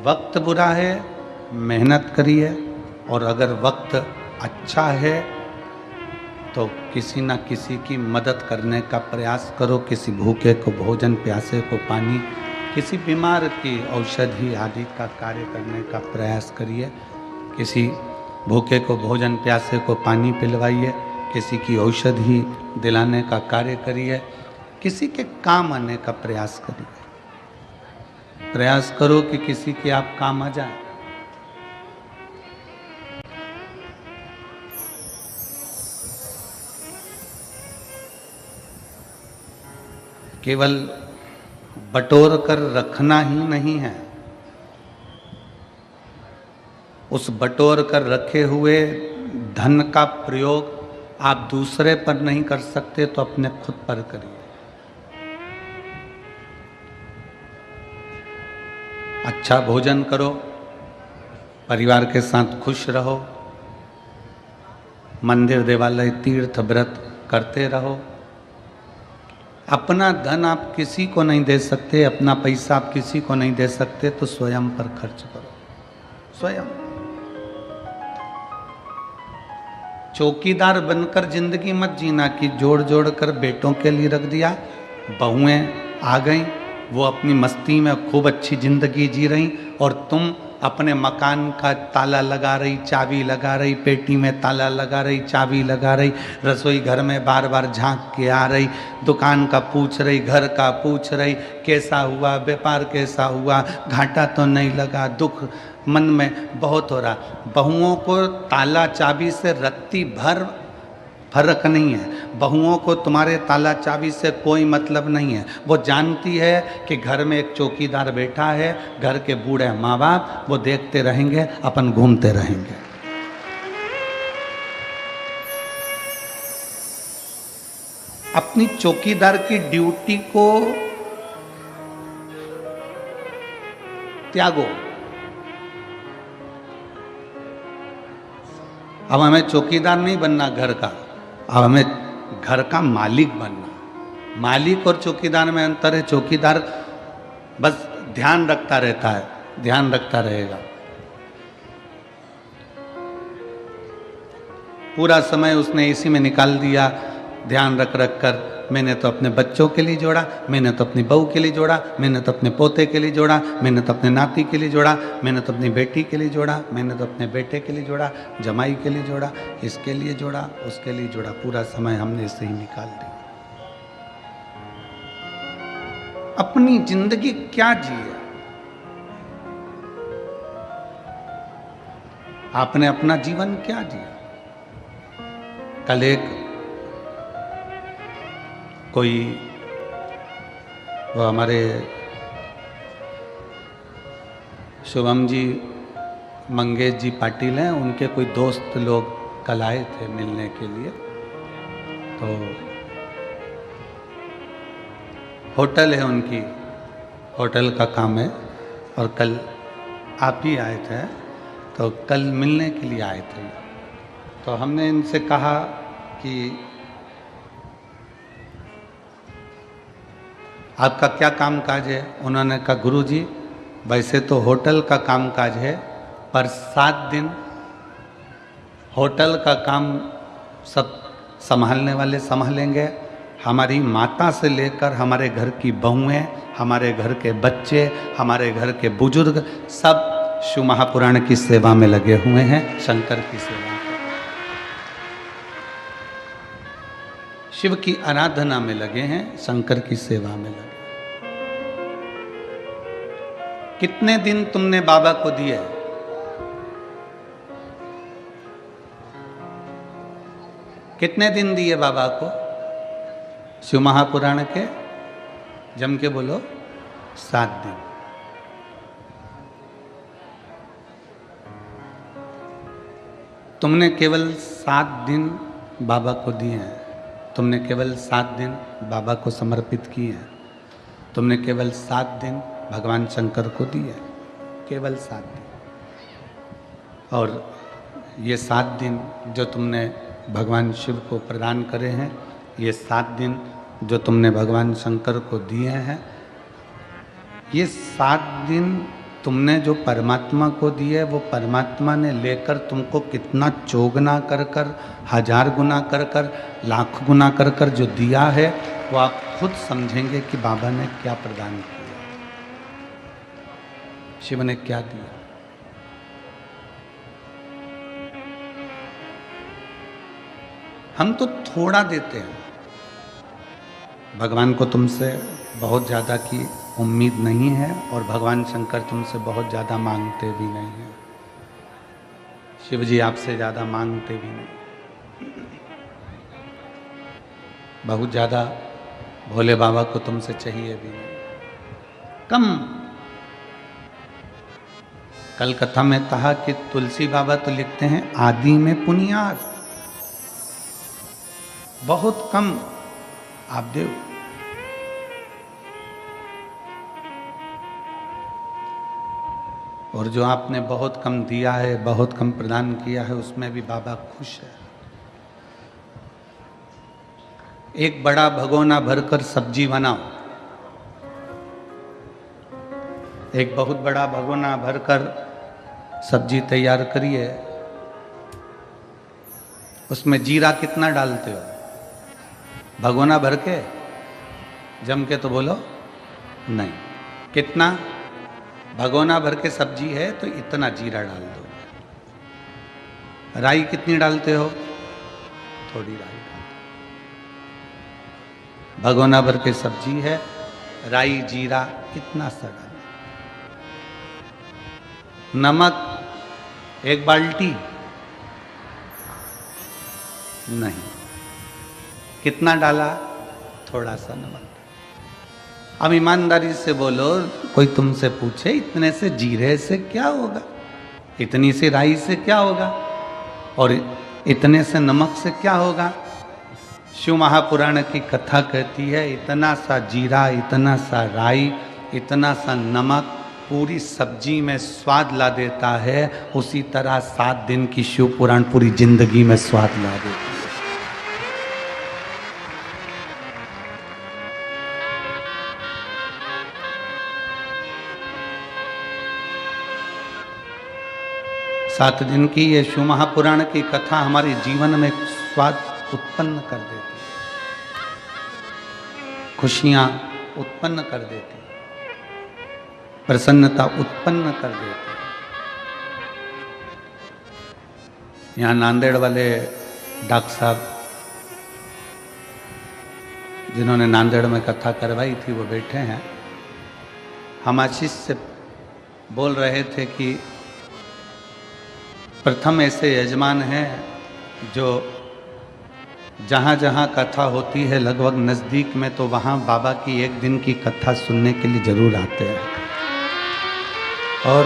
वक्त बुरा है, मेहनत करिए, और अगर वक्त अच्छा है तो किसी न किसी की मदद करने का प्रयास करो। किसी भूखे को भोजन, प्यासे को पानी, किसी बीमार की औषधि आदि का कार्य करने का प्रयास करिए। किसी भूखे को भोजन, प्यासे को पानी पिलवाइए, किसी की औषधि दिलाने का कार्य करिए, किसी के काम आने का प्रयास करिए। प्रयास करो कि किसी के आप काम आ जाए। केवल बटोर कर रखना ही नहीं है, उस बटोर कर रखे हुए धन का प्रयोग आप दूसरे पर नहीं कर सकते तो अपने खुद पर करिए। अच्छा भोजन करो, परिवार के साथ खुश रहो, मंदिर देवालय तीर्थ व्रत करते रहो। अपना धन आप किसी को नहीं दे सकते, अपना पैसा आप किसी को नहीं दे सकते, तो स्वयं पर खर्च करो। स्वयं चौकीदार बनकर जिंदगी मत जीना कि जोड़ जोड़ कर बेटों के लिए रख दिया, बहुएं आ गईं, वो अपनी मस्ती में खूब अच्छी जिंदगी जी रही और तुम अपने मकान का ताला लगा रही, चाबी लगा रही, पेटी में ताला लगा रही, चाबी लगा रही, रसोई घर में बार बार झांक के आ रही, दुकान का पूछ रही, घर का पूछ रही, कैसा हुआ, व्यापार कैसा हुआ, घाटा तो नहीं लगा, दुख मन में बहुत हो रहा। बहुओं को ताला चाबी से रत्ती भर फर्क नहीं है। बहुओं को तुम्हारे ताला चाबी से कोई मतलब नहीं है। वो जानती है कि घर में एक चौकीदार बैठा है, घर के बूढ़े माँ बाप वो देखते रहेंगे, अपन घूमते रहेंगे। अपनी चौकीदार की ड्यूटी को त्यागो। अब हमें चौकीदार नहीं बनना घर का, अब हमें घर का मालिक बनना। मालिक और चौकीदार में अंतर है। चौकीदार बस ध्यान रखता रहता है, ध्यान रखता रहेगा, पूरा समय उसने इसी में निकाल दिया, ध्यान रख रख कर। मैंने तो अपने बच्चों के लिए जोड़ा, मैंने तो अपनी बहू के लिए जोड़ा, मैंने तो अपने पोते के लिए जोड़ा, मैंने तो अपने नाती के लिए जोड़ा, मैंने तो अपनी बेटी के लिए जोड़ा, मैंने तो अपने बेटे के लिए जोड़ा, जमाई के लिए जोड़ा, इसके लिए जोड़ा, उसके लिए जोड़ा। पूरा समय हमने इससे ही निकाल दिया। अपनी जिंदगी क्या जिए? आपने अपना जीवन क्या जिया? कल एक कोई वो हमारे शुभम जी, मंगेश जी पाटिल हैं, उनके कोई दोस्त लोग कल आए थे मिलने के लिए। तो होटल है उनकी, होटल का काम है, और कल आप ही आए थे, तो कल मिलने के लिए आए थे। तो हमने इनसे कहा कि आपका क्या काम काज है? उन्होंने कहा गुरुजी वैसे तो होटल का काम काज है, पर 7 दिन होटल का काम सब संभालने वाले संभालेंगे। हमारी माता से लेकर हमारे घर की बहुएं, हमारे घर के बच्चे, हमारे घर के बुजुर्ग सब शिव महापुराण की सेवा में लगे हुए हैं, शंकर की सेवा में, शिव की आराधना में लगे हैं, शंकर की सेवा में लगे। कितने दिन तुमने बाबा को दिए? कितने दिन दिए बाबा को शिव महापुराण के? जम के बोलो, 7 दिन। तुमने केवल 7 दिन बाबा को दिए हैं। तुमने केवल 7 दिन बाबा को समर्पित किए हैं। तुमने केवल 7 दिन भगवान शंकर को दिए, केवल 7 दिन। और ये 7 दिन जो तुमने भगवान शिव को प्रदान करे हैं, ये 7 दिन जो तुमने भगवान शंकर को दिए हैं, ये 7 दिन तुमने जो परमात्मा को दिए वो परमात्मा ने लेकर तुमको कितना चौगुना कर कर, 1000 गुना कर कर, लाख गुना कर कर जो दिया है वो आप खुद समझेंगे कि बाबा ने क्या प्रदान किया, शिव ने क्या दिया। हम तो थोड़ा देते हैं, भगवान को तुमसे बहुत ज़्यादा की उम्मीद नहीं है और भगवान शंकर तुमसे बहुत ज़्यादा मांगते भी नहीं हैं, शिव जी आपसे ज़्यादा मांगते भी नहीं, बहुत ज़्यादा भोले बाबा को तुमसे चाहिए भी नहीं, कम। कल कथा में कहा कि तुलसी बाबा तो लिखते हैं आदि में पुनियार, बहुत कम आप देव। और जो आपने बहुत कम दिया है, बहुत कम प्रदान किया है, उसमें भी बाबा खुश है। एक बड़ा भगोना भरकर सब्जी बनाओ, एक बहुत बड़ा भगोना भरकर सब्जी तैयार करिए, उसमें जीरा कितना डालते हो? भगोना भर के जम के तो बोलो नहीं, कितना? भगोना भर के सब्जी है तो इतना जीरा डाल दो। राई कितनी डालते हो? थोड़ी राई डाल दो। भगोना भर के सब्जी है, राई जीरा इतना सा डाल। नमक एक बाल्टी नहीं, कितना डाला? थोड़ा सा नमक। अब ईमानदारी से बोलो, कोई तुमसे पूछे इतने से जीरे से क्या होगा, इतनी सी राई से क्या होगा, और इतने से नमक से क्या होगा? शिव महापुराण की कथा कहती है इतना सा जीरा, इतना सा राई, इतना सा नमक पूरी सब्जी में स्वाद ला देता है। उसी तरह 7 दिन की शिव पुराण पूरी जिंदगी में स्वाद ला देता है। सात दिन की ये शिव महापुराण की कथा हमारे जीवन में स्वाद उत्पन्न कर देती है, खुशियां उत्पन्न कर देती है, प्रसन्नता उत्पन्न कर देती है। यहाँ नांदेड़ वाले डॉक्टर साहब जिन्होंने नांदेड़ में कथा करवाई थी वो बैठे हैं। हम आशीष से बोल रहे थे कि प्रथम ऐसे यजमान हैं जो जहाँ जहाँ कथा होती है लगभग नज़दीक में, तो वहाँ बाबा की 1 दिन की कथा सुनने के लिए जरूर आते हैं। और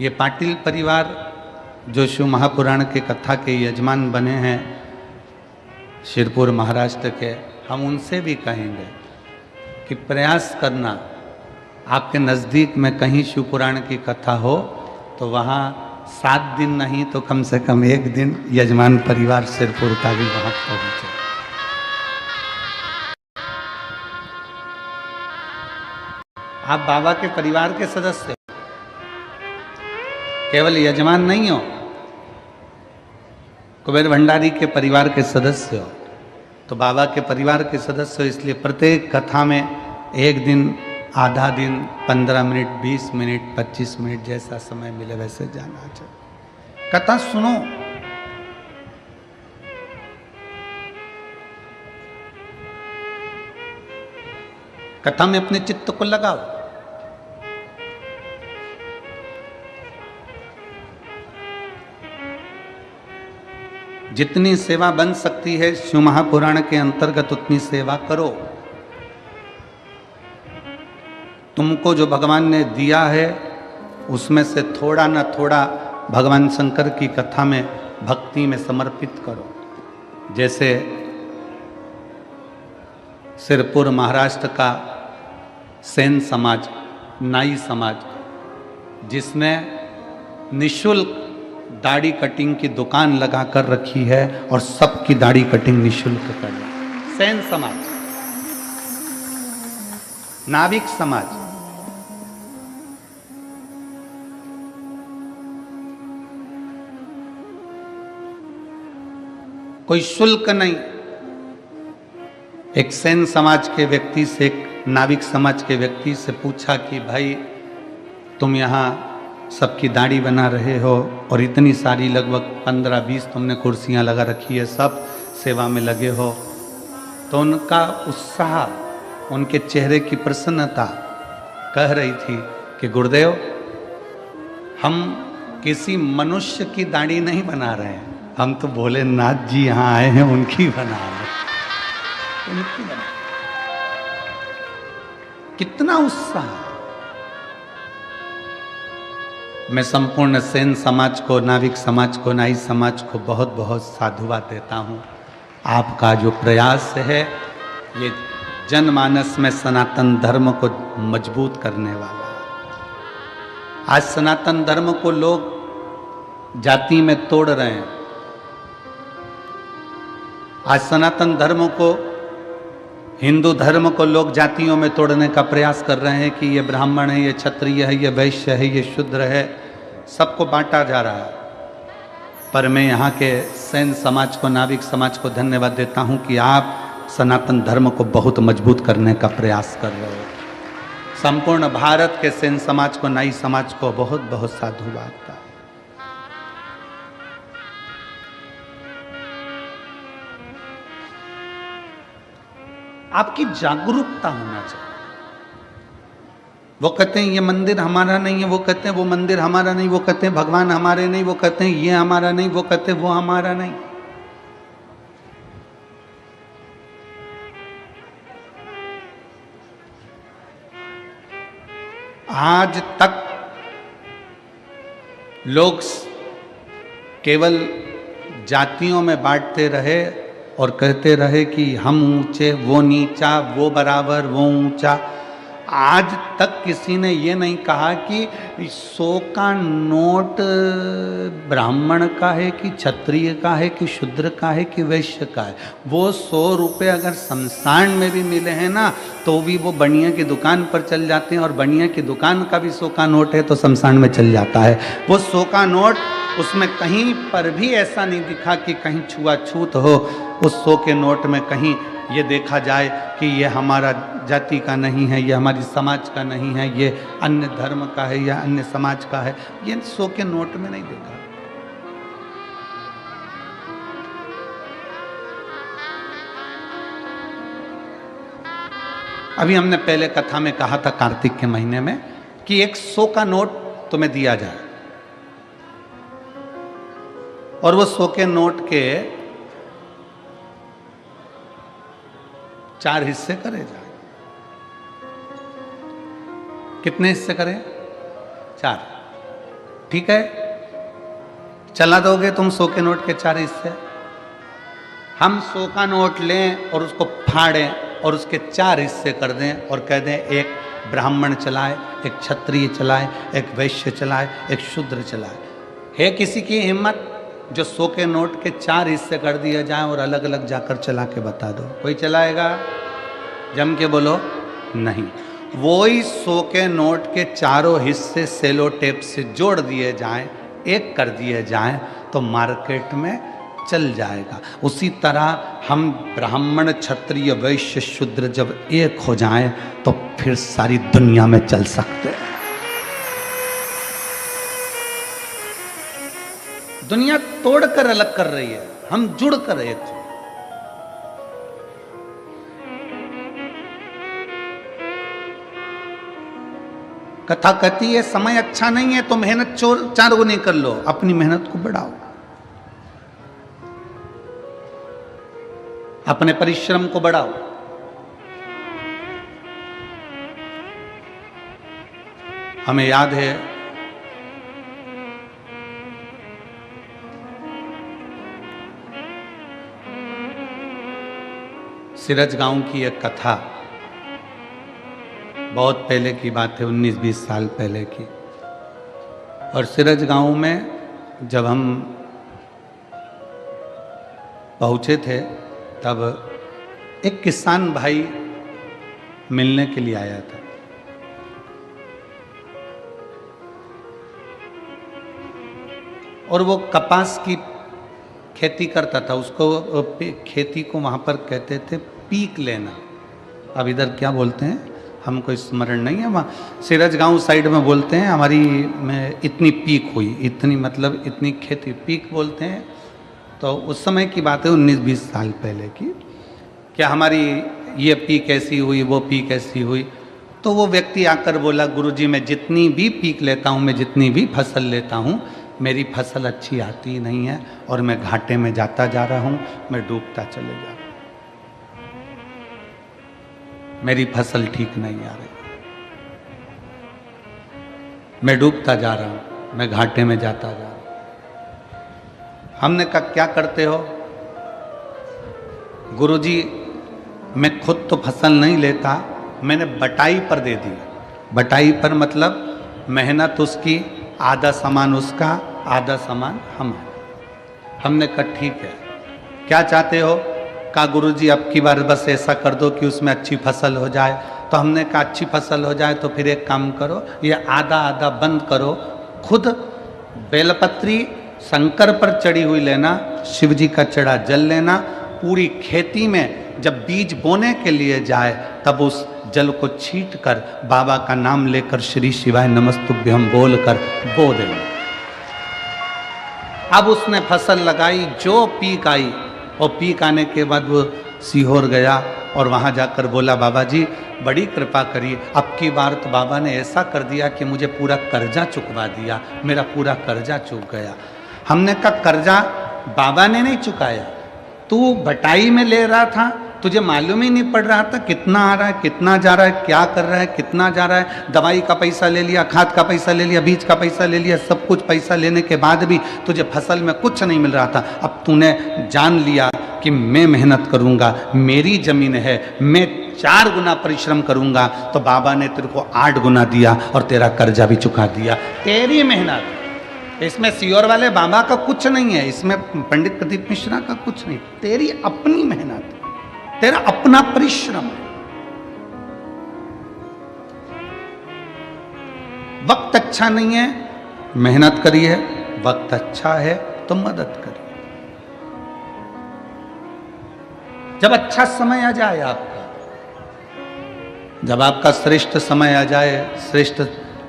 ये पाटिल परिवार जो शिव महापुराण के कथा के यजमान बने हैं शिरपुर महाराष्ट्र के, हम उनसे भी कहेंगे कि प्रयास करना, आपके नज़दीक में कहीं शिव पुराण की कथा हो तो वहाँ 7 दिन नहीं तो कम से कम 1 दिन यजमान परिवार सिरपुर का भी वहाँ पहुँचे। आप बाबा के परिवार के सदस्य हो, केवल यजमान नहीं हो, कुबेर भंडारी के परिवार के सदस्य हो, तो बाबा के परिवार के सदस्य हो। इसलिए प्रत्येक कथा में 1 दिन, आधा दिन, 15 मिनट, 20 मिनट, 25 मिनट, जैसा समय मिले वैसे जाना चाहिए। कथा सुनो, कथा में अपने चित्त को लगाओ। जितनी सेवा बन सकती है शिव महापुराण के अंतर्गत उतनी सेवा करो। तुमको जो भगवान ने दिया है उसमें से थोड़ा ना थोड़ा भगवान शंकर की कथा में, भक्ति में समर्पित करो। जैसे सिरपुर महाराष्ट्र का सेन समाज, नाई समाज, जिसने निशुल्क दाढ़ी कटिंग की दुकान लगा कर रखी है और सबकी दाढ़ी कटिंग निशुल्क कर रहा है। सेन समाज नाविक समाज, कोई शुल्क नहीं। एक सेन समाज के व्यक्ति से, एक नाविक समाज के व्यक्ति से पूछा कि भाई तुम यहाँ सबकी दाढ़ी बना रहे हो और इतनी सारी लगभग 15-20 तुमने कुर्सियाँ लगा रखी है, सब सेवा में लगे हो, तो उनका उत्साह, उनके चेहरे की प्रसन्नता कह रही थी कि गुरुदेव हम किसी मनुष्य की दाढ़ी नहीं बना रहे हैं, हम तो भोलेनाथ जी यहाँ आए हैं उनकी बना रहे हैं, उनकी बना। कितना उत्साह। मैं संपूर्ण सेन समाज को, नाविक समाज को, नाई समाज को बहुत बहुत साधुवाद देता हूँ। आपका जो प्रयास है ये जनमानस में सनातन धर्म को मजबूत करने वाला है। आज सनातन धर्म को लोग जाति में तोड़ रहे हैं। आज सनातन धर्म को, हिंदू धर्म को लोग जातियों में तोड़ने का प्रयास कर रहे हैं कि ये ब्राह्मण है, ये क्षत्रिय है, ये वैश्य है, ये शूद्र है, सबको बांटा जा रहा है। पर मैं यहाँ के सेन समाज को, नाविक समाज को धन्यवाद देता हूँ कि आप सनातन धर्म को बहुत मजबूत करने का प्रयास कर रहे हो। संपूर्ण भारत के सेन समाज को, नाई समाज को बहुत बहुत साधुवाद। आपकी जागरूकता होना चाहिए। वो कहते हैं ये मंदिर हमारा नहीं है, वो कहते हैं वो मंदिर हमारा नहीं, वो कहते हैं भगवान हमारे नहीं, वो कहते हैं ये हमारा नहीं, वो कहते हैं वो हमारा नहीं। आज तक लोग केवल जातियों में बांटते रहे और कहते रहे कि हम ऊंचे, वो नीचा, वो बराबर, वो ऊंचा। आज तक किसी ने ये नहीं कहा कि 100 का नोट ब्राह्मण का है कि क्षत्रिय का है कि शूद्र का है कि वैश्य का है। वो 100 रुपये अगर शमशान में भी मिले हैं ना, तो भी वो बनिया की दुकान पर चल जाते हैं, और बनिया की दुकान का भी 100 का नोट है तो शमशान में चल जाता है। वो 100 का नोट, उसमें कहीं पर भी ऐसा नहीं दिखा कि कहीं छुआछूत हो। उस 100 के नोट में कहीं ये देखा जाए कि ये हमारा जाति का नहीं है, ये हमारी समाज का नहीं है, ये अन्य धर्म का है या अन्य समाज का है, ये 100 के नोट में नहीं देखा। अभी हमने पहले कथा में कहा था कार्तिक के महीने में कि एक 100 का नोट तुम्हें दिया जाए और वो 100 के नोट के 4 हिस्से करे जाए। कितने हिस्से करें? 4। ठीक है, चला दोगे तुम 100 के नोट के 4 हिस्से? हम 100 का नोट लें और उसको फाड़ें और उसके 4 हिस्से कर दें और कह दें एक ब्राह्मण चलाए, एक क्षत्रिय चलाए, एक वैश्य चलाए, एक शूद्र चलाए। है किसी की हिम्मत जो 100 के नोट के 4 हिस्से कर दिया जाए और अलग अलग जाकर चला के बता दो? कोई चलाएगा? जम के बोलो नहीं। वो ही 100 के नोट के 4 हिस्से सेलो टेप से जोड़ दिए जाएं, एक कर दिए जाएं, तो मार्केट में चल जाएगा। उसी तरह हम ब्राह्मण, क्षत्रिय, वैश्य, शूद्र जब एक हो जाएं तो फिर सारी दुनिया में चल सकते हैं। दुनिया तोड़कर अलग कर रही है, हम जुड़कर एक हो। कथा कहती है समय अच्छा नहीं है तो मेहनत 4 गुनी कर लो, अपनी मेहनत को बढ़ाओ, अपने परिश्रम को बढ़ाओ। हमें याद है सिरज गांव की एक कथा, बहुत पहले की बात है, 19-20 साल पहले की। और सिरज गांव में जब हम पहुंचे थे तब एक किसान भाई मिलने के लिए आया था। और वो कपास की खेती करता था, उसको खेती को वहाँ पर कहते थे पीक लेना। अब इधर क्या बोलते हैं हमको स्मरण नहीं है, वहाँ सिरज गांव साइड में बोलते हैं, हमारी में इतनी पीक हुई, इतनी मतलब इतनी खेती पीक बोलते हैं। तो उस समय की बात है 19-20 साल पहले की, क्या हमारी ये पीक ऐसी हुई, वो पीक ऐसी हुई। तो वो व्यक्ति आकर बोला, गुरुजी मैं जितनी भी पीक लेता हूँ, मैं जितनी भी फसल लेता हूँ, मेरी फसल अच्छी आती ही नहीं है और मैं घाटे में जाता जा रहा हूँ, मैं डूबता चले जा रहा हूँ, मेरी फसल ठीक नहीं आ रही, मैं डूबता जा रहा हूँ, मैं घाटे में जाता जा रहा हूँ। हमने कहा क्या करते हो? गुरुजी मैं खुद तो फसल नहीं लेता, मैंने बटाई पर दे दी। बटाई पर मतलब मेहनत उसकी, आधा सामान उसका, आधा सामान हमारा। हमने कहा ठीक है, क्या चाहते हो? कहा गुरुजी अब की बार बस ऐसा कर दो कि उसमें अच्छी फसल हो जाए। तो हमने कहा अच्छी फसल हो जाए तो फिर एक काम करो, ये आधा आधा बंद करो, खुद बेलपत्री शंकर पर चढ़ी हुई लेना, शिव जी का चढ़ा जल लेना, पूरी खेती में जब बीज बोने के लिए जाए तब उस जल को छीट कर बाबा का नाम लेकर श्री शिवाय नमस्तुभ्यम बोल कर बो देना। अब उसने फसल लगाई, जो पीक आई, और पीक आने के बाद वो सीहोर गया और वहाँ जाकर बोला बाबा जी बड़ी कृपा करिए, अब की बार तो बाबा ने ऐसा कर दिया कि मुझे पूरा कर्जा चुकवा दिया, मेरा पूरा कर्जा चुक गया। हमने कहा कर्जा बाबा ने नहीं चुकाया, तू बटाई में ले रहा था, तुझे मालूम ही नहीं पड़ रहा था कितना आ रहा है, कितना जा रहा है, क्या कर रहा है, कितना जा रहा है। दवाई का पैसा ले लिया, खाद का पैसा ले लिया, बीज का पैसा ले लिया, सब कुछ पैसा लेने के बाद भी तुझे फसल में कुछ नहीं मिल रहा था। अब तूने जान लिया कि मैं मेहनत करूंगा, मेरी जमीन है, मैं 4 गुना परिश्रम करूंगा, तो बाबा ने तेरे को 8 गुना दिया और तेरा कर्जा भी चुका दिया। तेरी मेहनत, इसमें सीहोर वाले बाबा का कुछ नहीं है, इसमें पंडित प्रदीप मिश्रा का कुछ नहीं, तेरी अपनी मेहनत, तेरा अपना परिश्रम। वक्त अच्छा नहीं है, मेहनत करिए, वक्त अच्छा है तो मदद करिए। जब अच्छा समय आ जाए आपका, जब आपका श्रेष्ठ समय आ जाए, श्रेष्ठ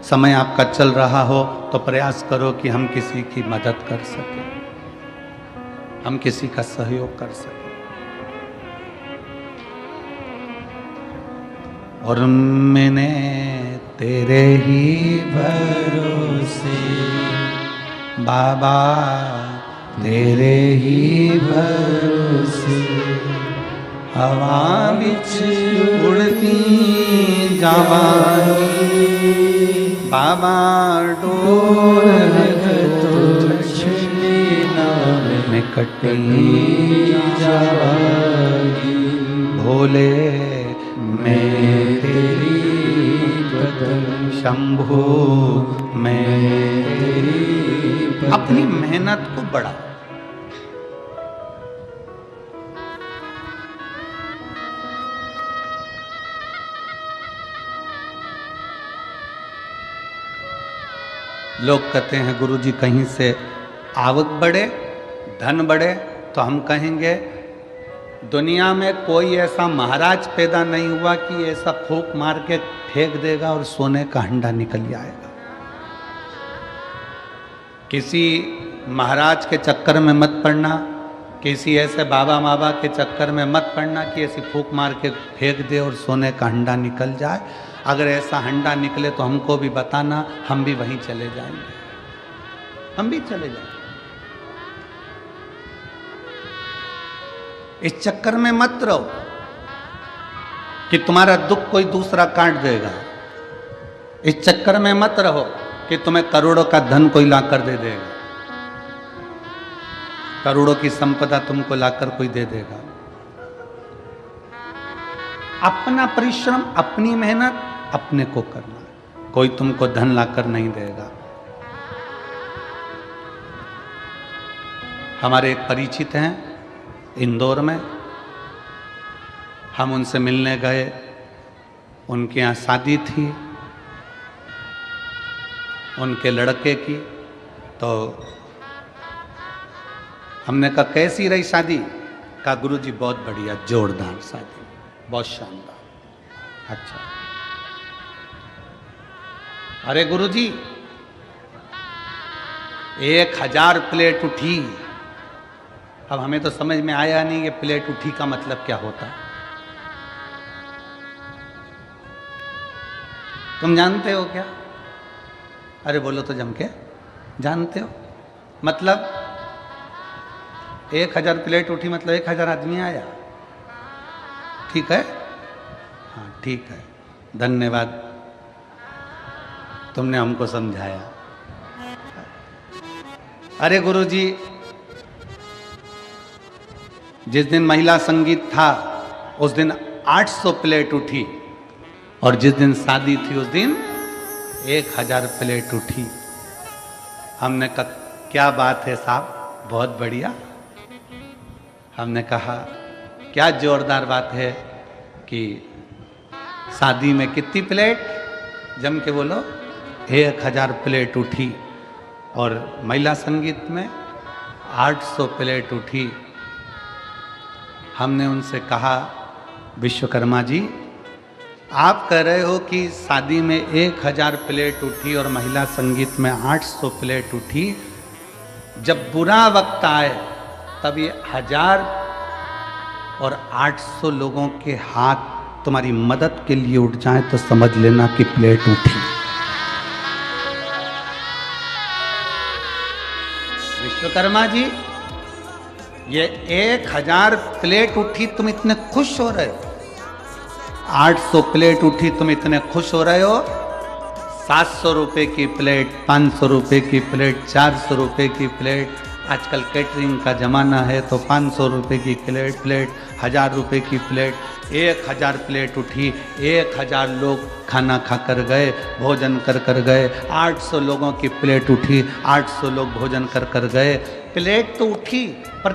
समय आपका चल रहा हो, तो प्रयास करो कि हम किसी की मदद कर सकें, हम किसी का सहयोग कर सकें। और मैंने तेरे ही भरोसे बाबा, तेरे ही भरोसे हवा बिच उड़ती जावानी, बाबा डोर में कटी जावानी, भोले मैं तेरी शंभु, मैं तेरी अपनी मेहनत को बढ़ा। लोग कहते हैं गुरुजी कहीं से आवक बढ़े, धन बढ़े, तो हम कहेंगे दुनिया में कोई ऐसा महाराज पैदा नहीं हुआ कि ऐसा फूंक मार के फेंक देगा और सोने का हंडा निकल जाएगा। किसी महाराज के चक्कर में मत पड़ना, किसी ऐसे बाबा माबा के चक्कर में मत पड़ना कि ऐसी फूंक मार के फेंक दे और सोने का हंडा निकल जाए। अगर ऐसा हंडा निकले तो हमको भी बताना, हम भी वहीं चले जाएंगे, हम भी चले जाएंगे। इस चक्कर में मत रहो कि तुम्हारा दुख कोई दूसरा काट देगा। इस चक्कर में मत रहो कि तुम्हें करोड़ों का धन कोई लाकर दे देगा, करोड़ों की संपदा तुमको लाकर कोई दे देगा। अपना परिश्रम, अपनी मेहनत अपने को करना, कोई तुमको धन लाकर नहीं देगा। हमारे एक परिचित हैं इंदौर में, हम उनसे मिलने गए उनके यहाँ शादी थी उनके लड़के की। तो हमने कहा कैसी रही शादी? कहा गुरुजी बहुत बढ़िया, जोरदार शादी, बहुत शानदार। अच्छा, अरे गुरुजी 1000 प्लेट उठी। अब हमें तो समझ में आया नहीं कि प्लेट उठी का मतलब क्या होता। तुम जानते हो क्या? अरे बोलो तो जम के, जानते हो? मतलब 1000 प्लेट उठी मतलब 1000 आदमी आया। ठीक है? हाँ ठीक है, धन्यवाद, तुमने हमको समझाया। अरे गुरुजी, जिस दिन महिला संगीत था उस दिन 800 प्लेट उठी और जिस दिन शादी थी उस दिन 1000 प्लेट उठी। हमने कहा क्या बात है साहब, बहुत बढ़िया। हमने कहा क्या जोरदार बात है कि शादी में कितनी प्लेट? जम के बोलो, 1000 प्लेट उठी और महिला संगीत में 800 प्लेट उठी। हमने उनसे कहा विश्वकर्मा जी, आप कह रहे हो कि शादी में 1000 प्लेट उठी और महिला संगीत में 800 प्लेट उठी। जब बुरा वक्त आए तब ये 1000 और 800 लोगों के हाथ तुम्हारी मदद के लिए उठ जाएं तो समझ लेना कि प्लेट उठी। विश्वकर्मा जी, ये 1000 प्लेट उठी तुम इतने खुश हो रहे हो, 800 प्लेट उठी तुम इतने खुश हो रहे हो, 700 रुपए की प्लेट, 500 रुपए की प्लेट, 400 रुपए की प्लेट, आजकल कैटरिंग का जमाना है तो 500 रुपए की प्लेट 1000 रुपए की प्लेट, 1000 प्लेट उठी, 1000 लोग खाना खाकर गए, भोजन कर गए। 800 लोगों की प्लेट उठी, 800 लोग भोजन कर गए। प्लेट तो उठी, पर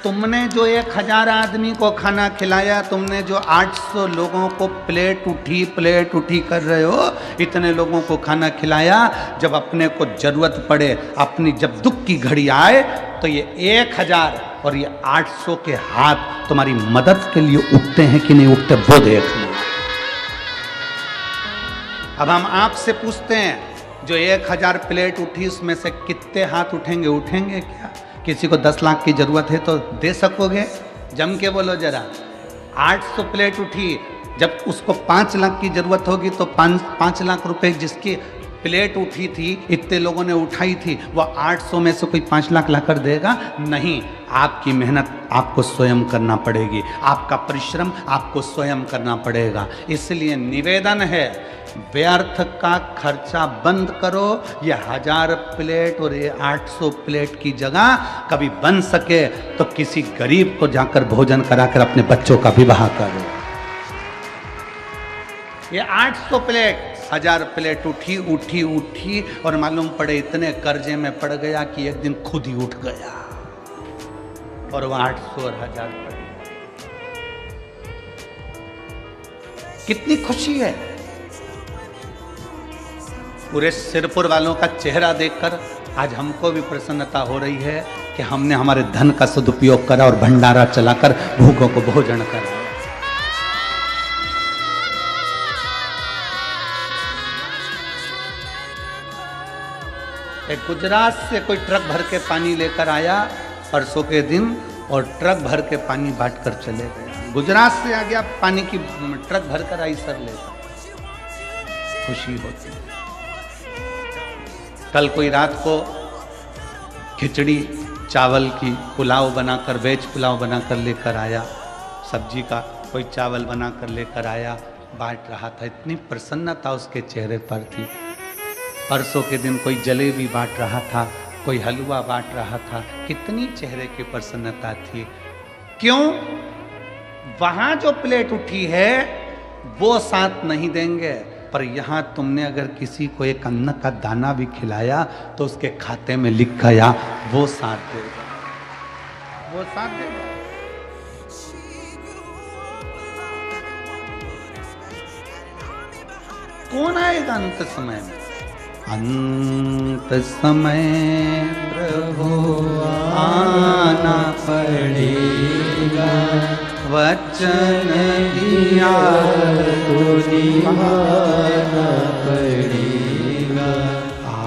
तुमने जो 1000 आदमी को खाना खिलाया, तुमने जो 800 लोगों को प्लेट उठी कर रहे हो, इतने लोगों को खाना खिलाया, जब अपने को जरूरत पड़े, अपनी जब दुख की घड़ी आए तो ये 1000 और ये 800 के हाथ तुम्हारी मदद के लिए उठते हैं कि नहीं उठते, वो देखना। अब हम आपसे पूछते हैं, जो 1000 प्लेट उठी उसमें से कितने हाथ उठेंगे? उठेंगे क्या? किसी को 10 लाख की जरूरत है तो दे सकोगे? जम के बोलो जरा। 800 प्लेट उठी, जब उसको 5 लाख की जरूरत होगी तो 5 लाख रुपए जिसकी प्लेट उठी थी, इतने लोगों ने उठाई थी, वो 800 में से कोई 5 लाख लाकर देगा? नहीं, आपकी मेहनत आपको स्वयं करना पड़ेगी, आपका परिश्रम आपको स्वयं करना पड़ेगा। इसलिए निवेदन है, व्यर्थ का खर्चा बंद करो। ये 1000 प्लेट और ये 800 प्लेट की जगह कभी बन सके तो किसी गरीब को जाकर भोजन कराकर अपने बच्चों का विवाह करो। ये 800 प्लेट 1000 प्लेट उठी और मालूम पड़े इतने कर्जे में पड़ गया कि एक दिन खुद ही उठ गया और वह 800 और 1000 पड़ गया। कितनी खुशी है। पूरे सिरपुर वालों का चेहरा देखकर आज हमको भी प्रसन्नता हो रही है कि हमने हमारे धन का सदुपयोग करा और भंडारा चलाकर भूखों को भोजन कराया। एक गुजरात से कोई ट्रक भर के पानी लेकर आया परसों के दिन और ट्रक भर के पानी बांट कर चले गए। गुजरात से आ गया, पानी की ट्रक भर कर आई सर लेकर, खुशी होती है। कल कोई रात को खिचड़ी चावल की पुलाव बनाकर, वेज पुलाव बनाकर लेकर आया, सब्जी का कोई चावल बनाकर लेकर आया, बांट रहा था। इतनी प्रसन्नता उसके चेहरे पर थी। परसों के दिन कोई जलेबी बांट रहा था, कोई हलवा बांट रहा था, कितनी चेहरे की प्रसन्नता थी। क्यों? वहां जो प्लेट उठी है वो साथ नहीं देंगे, पर यहां तुमने अगर किसी को एक अन्न का दाना भी खिलाया तो उसके खाते में लिख गया, वो साथ देगा, वो साथ देगा। कौन आएगा अंत समय में? अंत समय प्रभु आना पड़ेगा, वचन दिया तो निभाना पड़ेगा।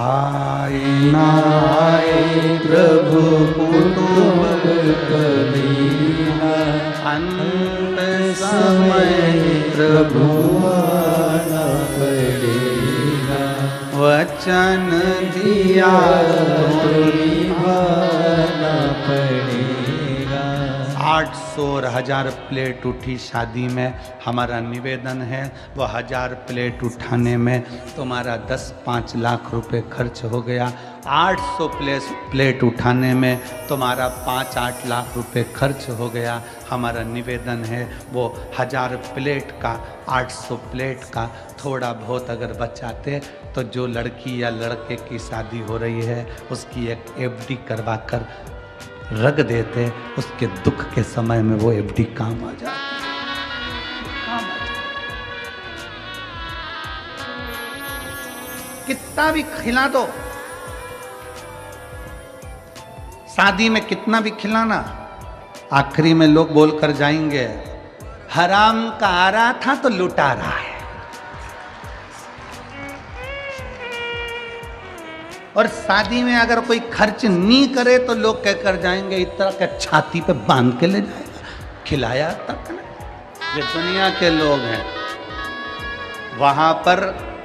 आए ना आए प्रभु कुटुंब कबीरा, अंत समय प्रभु आना पड़ेगा, वचन दिया तो निभाना पड़ेगा। 800 और 1000 प्लेट उठी शादी में, हमारा निवेदन है वो 1000 प्लेट उठाने में तुम्हारा 10-5 लाख रुपए खर्च हो गया। 800 प्लेट उठाने में तुम्हारा 5-8 लाख रुपए खर्च हो गया। हमारा निवेदन है वो 1000 प्लेट का, 800 प्लेट का थोड़ा बहुत अगर बचाते तो जो लड़की या लड़के की शादी हो रही है उसकी एक एफडी करवा कर रख देते, उसके दुख के समय में वो एफडी काम आ जाती। कितना भी खिला दो, शादी में कितना भी खिलाना, आखिरी में लोग बोलकर जाएंगे हराम का आ रहा था तो लुटा रहा है। और शादी में अगर कोई खर्च नहीं करे तो लोग कहकर जाएंगे इतना क्या छाती पे बांध के ले जाएगा, खिलाया तक नहीं। ये दुनिया के लोग हैं, वहां पर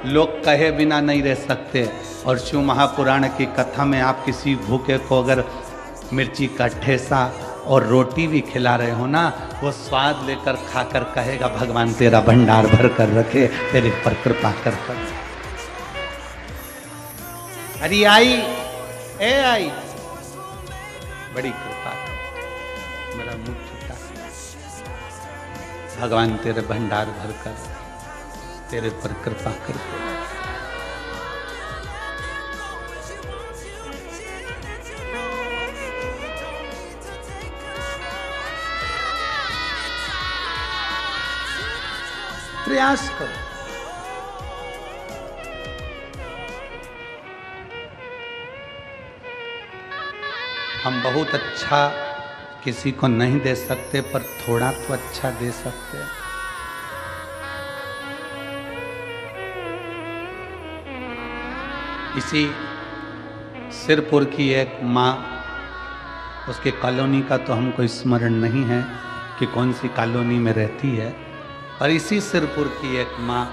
लोग कहे बिना नहीं रह सकते। और शिव महापुराण की कथा में आप किसी भूखे को अगर मिर्ची का ठेसा और रोटी भी खिला रहे हो ना, वो स्वाद लेकर खाकर कहेगा भगवान तेरा भंडार भर कर रखे, तेरे पर कृपा कर। अरे आई ए आई, बड़ी कृपा, मेरा मुंह छूटा, भगवान तेरे भंडार भर कर, तेरे पर कृपा करके। प्रयास करो। हम बहुत अच्छा किसी को नहीं दे सकते, पर थोड़ा तो अच्छा दे सकते हैं। इसी सिरपुर की एक माँ, उसके कॉलोनी का तो हमको स्मरण नहीं है कि कौन सी कॉलोनी में रहती है, और इसी सिरपुर की एक माँ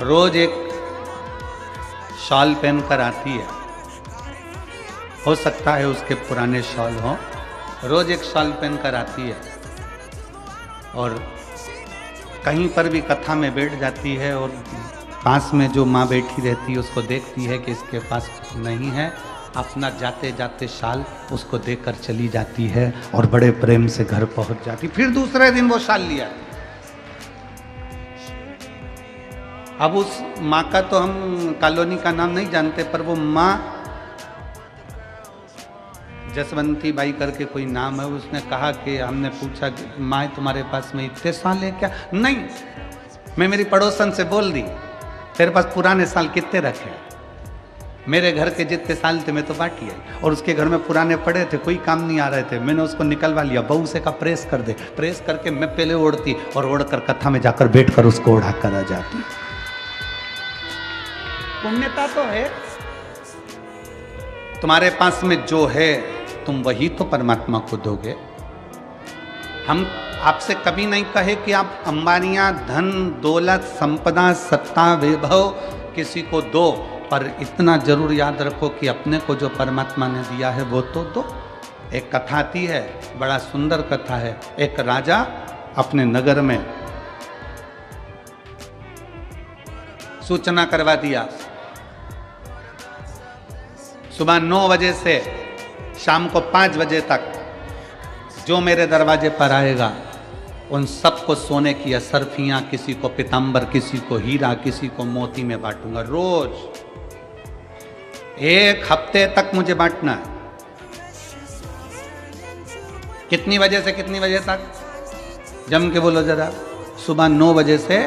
रोज एक शॉल पहनकर आती है। हो सकता है उसके पुराने शॉल हो, रोज एक शॉल पहनकर आती है और कहीं पर भी कथा में बैठ जाती है और पास में जो माँ बैठी रहती है उसको देखती है कि इसके पास कुछ नहीं है, अपना जाते जाते शाल उसको देकर चली जाती है और बड़े प्रेम से घर पहुंच जाती। फिर दूसरे दिन वो शाल लिया। अब उस माँ का तो हम कॉलोनी का नाम नहीं जानते, पर वो माँ जसवंती बाई करके कोई नाम है, उसने कहा कि हमने पूछा कि माँ तुम्हारे पास में इतने साल है क्या? नहीं, मैं मेरी पड़ोसन से बोल दी तेरे पास पुराने साल कितने रखे? मेरे घर के जितने साल थे मैं तो बाटी आई, और उसके घर में पुराने पड़े थे, कोई काम नहीं आ रहे थे, मैंने उसको निकलवा लिया। बहू से का प्रेस कर दे, प्रेस करके मैं पहले ओढ़ती और ओढ़कर कथा में जाकर बैठकर उसको ओढ़ा कर आ जाती। पुण्यता तो है, तुम्हारे पास में जो है तुम वही तो परमात्मा को दोगे। हम आपसे कभी नहीं कहे कि आप अंबानियां, धन दौलत, संपदा, सत्ता, वैभव किसी को दो, पर इतना जरूर याद रखो कि अपने को जो परमात्मा ने दिया है वो तो दो। एक कथा आती है, बड़ा सुंदर कथा है। एक राजा अपने नगर में सूचना करवा दिया, सुबह 9 बजे से शाम को 5 बजे तक जो मेरे दरवाजे पर आएगा उन सबको सोने की असरफियां, किसी को पीतांबर, किसी को हीरा, किसी को मोती में बांटूंगा। रोज 1 हफ्ते तक मुझे बांटना है। कितनी बजे से कितनी बजे तक? जम के बोलो जरा। सुबह 9 बजे से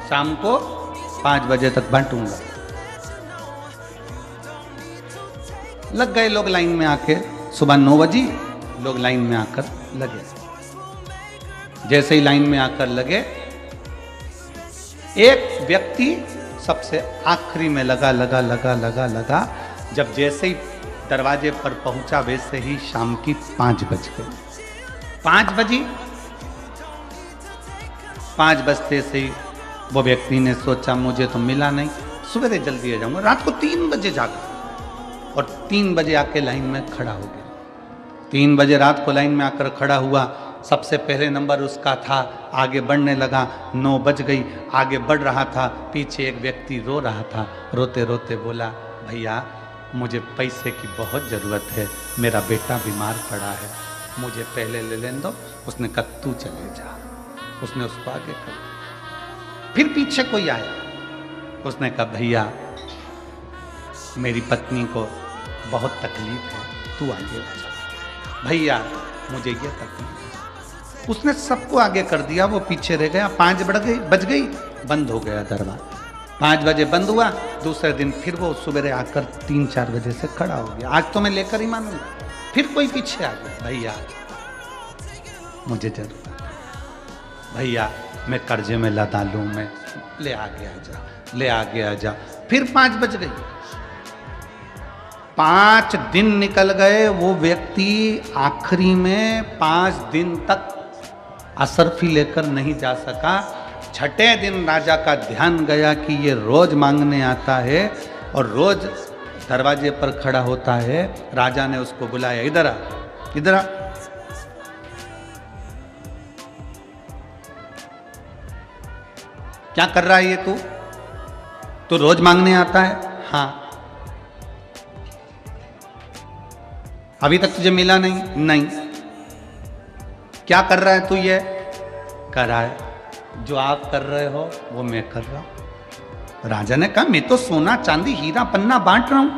शाम को 5 बजे तक बांटूंगा। लग गए लोग लाइन में आके, सुबह 9 बजे लोग लाइन में आकर लगे। जैसे ही लाइन में आकर लगे, एक व्यक्ति सबसे आखिरी में लगा। जब जैसे ही दरवाजे पर पहुंचा, वैसे ही शाम की 5 बज गई। 5 बजी, 5 बजते से ही वो व्यक्ति ने सोचा मुझे तो मिला नहीं, सवेरे जल्दी आ जाऊंगा। रात को 3 बजे जागा और 3 बजे आके लाइन में खड़ा हो गया। 3 बजे रात को लाइन में आकर खड़ा हुआ। सबसे पहले नंबर उसका था, आगे बढ़ने लगा। 9 बज गई, आगे बढ़ रहा था। पीछे एक व्यक्ति रो रहा था। रोते रोते बोला, भैया मुझे पैसे की बहुत ज़रूरत है, मेरा बेटा बीमार पड़ा है, मुझे पहले ले लेने दो। उसने कहा तू चले जा। उसने उसको आगे कर। फिर पीछे कोई आया, उसने कहा भैया मेरी पत्नी को बहुत तकलीफ है, तू आगे आ जा। भैया मुझे ये तकलीफ है। उसने सबको आगे कर दिया, वो पीछे रह गया। 5 बज गई, बंद हो गया दरबार। 5 बजे बंद हुआ। दूसरे दिन फिर वो सुबह आकर 3-4 बजे से खड़ा हो गया। आज तो मैं लेकर ही मानूंगा। फिर कोई पीछे आ गया, भैया मुझे जरूरत है, भैया मैं कर्जे में लदा लूं, मैं ले आगे आ जा। फिर 5 बज गई। 5 दिन निकल गए। वो व्यक्ति आखिरी में 5 दिन तक असरफी लेकर नहीं जा सका। 6ठे दिन राजा का ध्यान गया कि ये रोज मांगने आता है और रोज दरवाजे पर खड़ा होता है। राजा ने उसको बुलाया, इधर आ, इधर आ। क्या कर रहा है ये तू रोज मांगने आता है? हाँ। अभी तक तुझे मिला नहीं? नहीं। क्या कर रहा है तू? ये कर रहा है, जो आप कर रहे हो वो मैं कर रहा हूं। राजा ने कहा मैं तो सोना चांदी हीरा पन्ना बांट रहा हूं,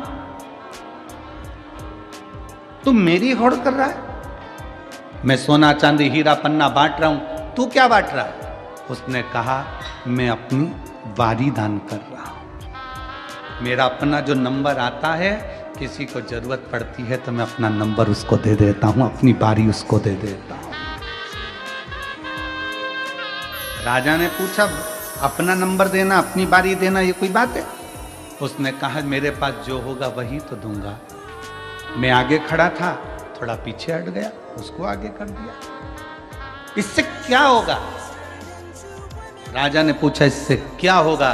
तू मेरी होड़ कर रहा है। मैं सोना चांदी हीरा पन्ना बांट रहा हूं, तू क्या बांट रहा है? उसने कहा मैं अपनी बारी दान कर रहा हूं। मेरा अपना जो नंबर आता है, किसी को जरूरत पड़ती है तो मैं अपना नंबर उसको दे देता हूं, अपनी बारी उसको दे देता हूं। राजा ने पूछा अपना नंबर देना, अपनी बारी देना, ये कोई बात है? उसने कहा मेरे पास जो होगा वही तो दूंगा। मैं आगे खड़ा था, थोड़ा पीछे हट गया, उसको आगे कर दिया। इससे क्या होगा? राजा ने पूछा इससे क्या होगा?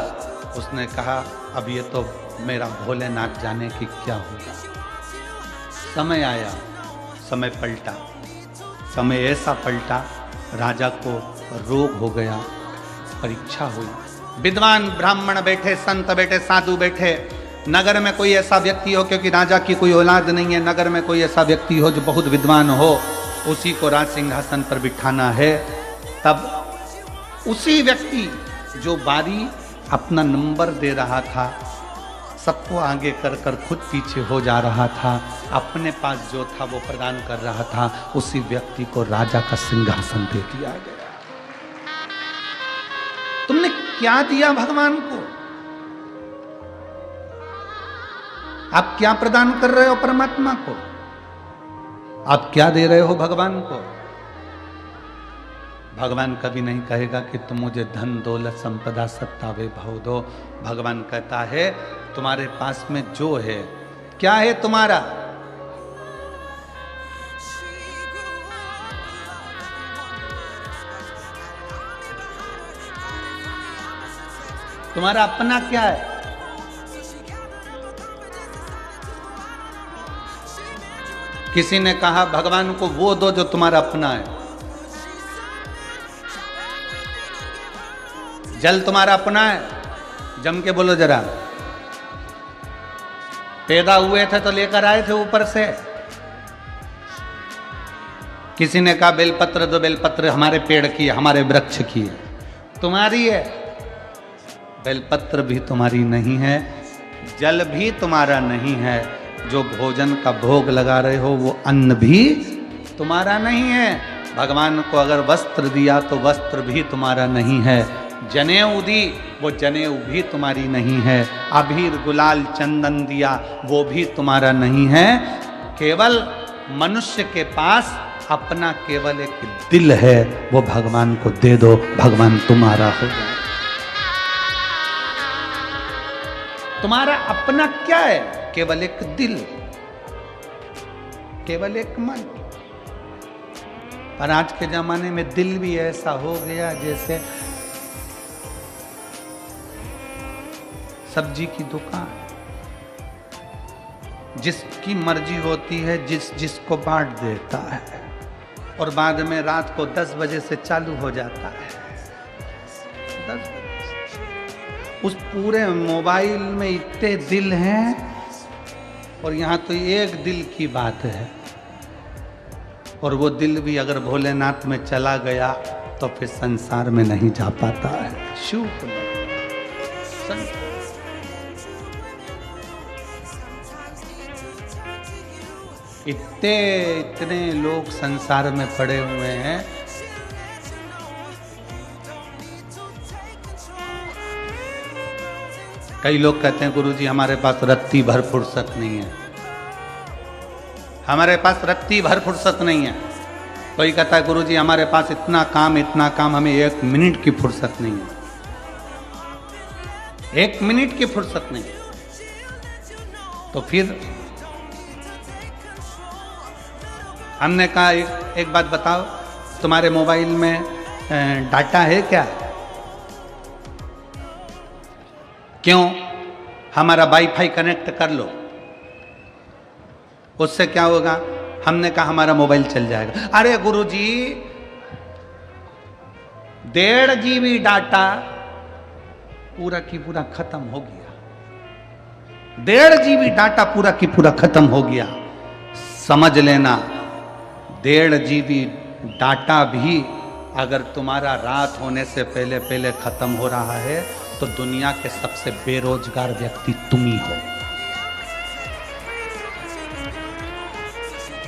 उसने कहा अब ये तो मेरा भोलेनाथ जाने कि क्या होगा। समय आया, समय पलटा। समय ऐसा पलटा, राजा को रोग हो गया, परीक्षा हुई। विद्वान ब्राह्मण बैठे, संत बैठे, साधु बैठे। नगर में कोई ऐसा व्यक्ति हो, क्योंकि राजा की कोई औलाद नहीं है, नगर में कोई ऐसा व्यक्ति हो जो बहुत विद्वान हो, उसी को राज सिंहासन पर बिठाना है। तब उसी व्यक्ति जो बारी अपना नंबर दे रहा था, सबको आगे कर कर खुद पीछे हो जा रहा था, अपने पास जो था वो प्रदान कर रहा था, उसी व्यक्ति को राजा का सिंहासन दे दिया गया। तुमने क्या दिया भगवान को? आप क्या प्रदान कर रहे हो परमात्मा को? आप क्या दे रहे हो भगवान को? भगवान कभी नहीं कहेगा कि तुम मुझे धन दौलत संपदा सत्ता वैभव दो। भगवान कहता है तुम्हारे पास में जो है, क्या है तुम्हारा? तुम्हारा अपना क्या है? किसी ने कहा भगवान को वो दो जो तुम्हारा अपना है। जल तुम्हारा अपना है? जम के बोलो जरा। पैदा हुए थे तो लेकर आए थे ऊपर से। किसी ने कहा बेलपत्र दो, बेलपत्र हमारे पेड़ की है, हमारे वृक्ष की है। तुम्हारी है? बेलपत्र भी तुम्हारी नहीं है, जल भी तुम्हारा नहीं है, जो भोजन का भोग लगा रहे हो वो अन्न भी तुम्हारा नहीं है। भगवान को अगर वस्त्र दिया तो वस्त्र भी तुम्हारा नहीं है, जनेऊ दी, वो जनेऊ भी तुम्हारी नहीं है। अबीर गुलाल चंदन दिया, वो भी तुम्हारा नहीं है। केवल मनुष्य के पास अपना केवल एक दिल है, वो भगवान को दे दो, भगवान तुम्हारा हो जाए। तुम्हारा अपना क्या है? केवल एक दिल, केवल एक मन। पर आज के जमाने में दिल भी ऐसा हो गया जैसे सब्जी की दुकान, जिसकी मर्जी होती है जिसको बांट देता है, और बाद में रात को 10 बजे से चालू हो जाता है। 10 बजे से। उस पूरे मोबाइल में इतने दिल हैं, और यहाँ तो एक दिल की बात है, और वो दिल भी अगर भोलेनाथ में चला गया तो फिर संसार में नहीं जा पाता है। शुभ इतने लोग संसार में पड़े हुए हैं। कई लोग कहते हैं गुरुजी हमारे पास रत्ती भर फुर्सत नहीं है, हमारे पास रत्ती भर फुर्सत नहीं है। कोई कहता है गुरुजी हमारे पास इतना काम, हमें 1 मिनट की फुर्सत नहीं है, 1 मिनट की फुर्सत नहीं। तो फिर हमने कहा एक बात बताओ, तुम्हारे मोबाइल में डाटा है क्या? क्यों? हमारा वाईफाई कनेक्ट कर लो, उससे क्या होगा? हमने कहा हमारा मोबाइल चल जाएगा। अरे गुरुजी 1.5 GB डाटा पूरा की पूरा खत्म हो गया। 1.5 GB डाटा पूरा की पूरा खत्म हो गया। समझ लेना 1.5 GB डाटा भी अगर तुम्हारा रात होने से पहले पहले खत्म हो रहा है तो दुनिया के सबसे बेरोजगार व्यक्ति तुम ही हो।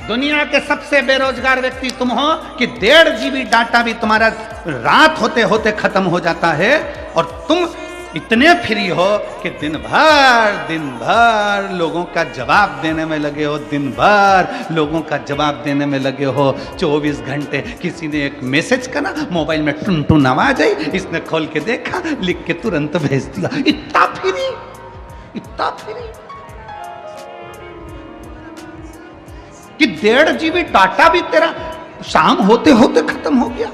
दुनिया के सबसे बेरोजगार व्यक्ति तुम हो कि 1.5 GB डाटा भी तुम्हारा रात होते होते खत्म हो जाता है, और तुम इतने फ्री हो कि दिन भर लोगों का जवाब देने में लगे हो, दिन भर लोगों का जवाब देने में लगे हो। 24 घंटे किसी ने एक मैसेज करा, मोबाइल में टुन टुन आवाज आई, इसने खोल के देखा, लिख के तुरंत भेज दिया। इतना फ्री, इतना फ्री कि 1.5 GB डाटा भी तेरा शाम होते होते खत्म हो गया।